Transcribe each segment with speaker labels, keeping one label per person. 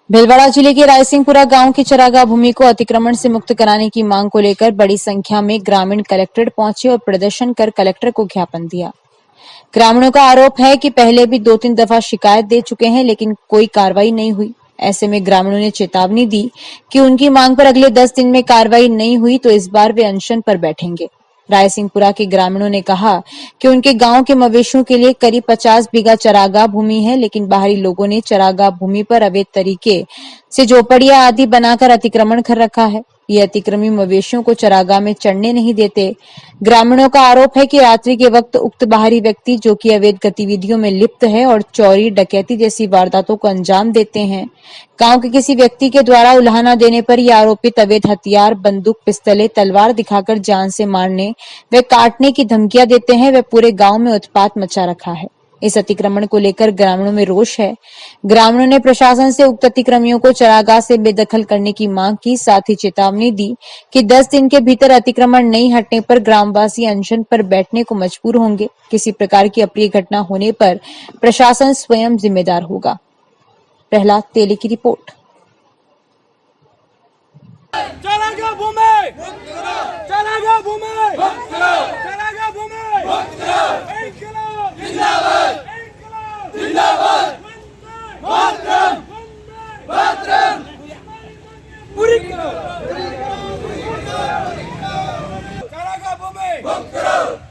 Speaker 1: भीलवाड़ा जिले के रायसिंहपुरा गांव की चरागाह भूमि को अतिक्रमण से मुक्त कराने की मांग को लेकर बड़ी संख्या में ग्रामीण कलेक्ट्रेट पहुंचे और प्रदर्शन कर कलेक्टर को ज्ञापन दिया। ग्रामीणों का आरोप है कि पहले भी 2-3 दफा शिकायत दे चुके हैं, लेकिन कोई कार्रवाई नहीं हुई। ऐसे में ग्रामीणों ने चेतावनी दी कि उनकी मांग पर अगले 10 दिन में कार्रवाई नहीं हुई तो इस बार वे अनशन पर बैठेंगे। रायसिंहपुरा के ग्रामीणों ने कहा कि उनके गांव के मवेशियों के लिए करीब 50 बीघा चरागाह भूमि है, लेकिन बाहरी लोगों ने चरागाह भूमि पर अवैध तरीके से झोपड़ियां आदि बनाकर अतिक्रमण कर रखा है। ये अतिक्रमी मवेशियों को चरागाह में चढ़ने नहीं देते। ग्रामीणों का आरोप है कि रात्रि के वक्त उक्त बाहरी व्यक्ति जो कि अवैध गतिविधियों में लिप्त है और चोरी डकैती जैसी वारदातों को अंजाम देते हैं। गांव के किसी व्यक्ति के द्वारा उल्हाना देने पर ये आरोपित अवैध हथियार, बंदूक, पिस्तौलें, तलवार दिखाकर जान से मारने व काटने की धमकियां देते हैं। वे पूरे गांव में उत्पात मचा रखा है। इस अतिक्रमण को लेकर ग्रामीणों में रोष है। ग्रामीणों ने प्रशासन से उक्त अतिक्रमियों को चरागाह से बेदखल करने की मांग की, साथ ही चेतावनी दी कि 10 दिन के भीतर अतिक्रमण नहीं हटने पर ग्रामवासी अनशन पर बैठने को मजबूर होंगे। किसी प्रकार की अप्रिय घटना होने पर प्रशासन स्वयं जिम्मेदार होगा। प्रहलाद तेली की रिपोर्ट।
Speaker 2: चरागाह भूमि, चरागाह भूमि, चरागाह भूमि, इंकलाब जिंदाबाद, इंकलाब जिंदाबाद, मातरम, मातरम, पूरी करो, चरागाह भूमि,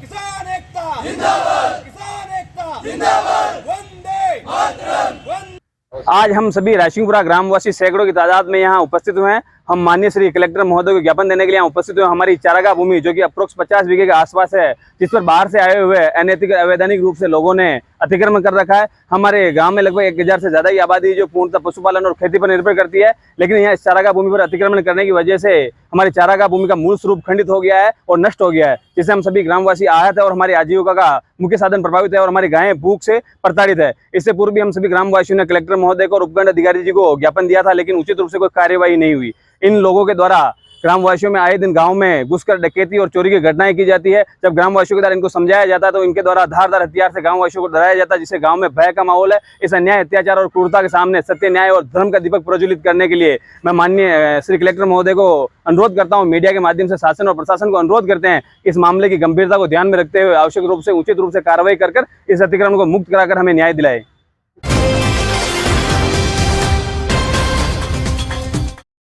Speaker 2: किसान एकता जिंदाबाद, किसान एकता जिंदाबाद, वंदे मातरम, वंदे।
Speaker 3: आज हम सभी रायसिंहपुरा ग्रामवासी सैकड़ों की तादाद में यहाँ उपस्थित हुए हैं। हम माननीय श्री कलेक्टर महोदय को ज्ञापन देने के लिए यहाँ उपस्थित हुए। हमारी चारागाह भूमि जो कि अप्रोक्स 50 बीघे के आसपास है, जिस पर बाहर से आए हुए अनैतिक अवैधानिक रूप से लोगों ने अतिक्रमण कर रखा है। हमारे गांव में लगभग 1000 से ज्यादा की आबादी जो पूर्णतः पशुपालन और खेती पर निर्भर करती है, लेकिन यहाँ इस चारागाह भूमि पर अतिक्रमण करने की वजह से हमारी चारागाह भूमि का मूल स्वरूप खंडित हो गया है और नष्ट हो गया है, जिससे हम सभी ग्रामवासी आहत है और हमारी आजीविका का मुख्य साधन प्रभावित है और हमारी गायें भूख से प्रताड़ित है। इससे पूर्व भी हम सभी ग्रामवासियों ने कलेक्टर महोदय को और उपखंड अधिकारी जी को ज्ञापन दिया था, लेकिन उचित रूप से कोई कार्यवाही नहीं हुई। इन लोगों के द्वारा ग्रामवासियों में आए दिन गांव में घुसकर डकैती और चोरी की घटनाएं की जाती है। जब ग्रामवासियों के द्वारा इनको समझाया जाता है तो इनके द्वारा धारदार हथियार से गांववासियों को डराया जाता है, जिससे गांव में भय का माहौल है। इस अन्याय, अत्याचार और क्रूरता के सामने सत्य, न्याय और धर्म का दीपक प्रज्वलित करने के लिए मैं माननीय श्री कलेक्टर महोदय को अनुरोध करता हूँ, मीडिया के माध्यम से शासन और प्रशासन को अनुरोध करते हैं कि इस मामले की गंभीरता को ध्यान में रखते हुए आवश्यक रूप से उचित रूप से कार्रवाई कर इस अतिक्रमण को मुक्त कराकर हमें न्याय दिलाए।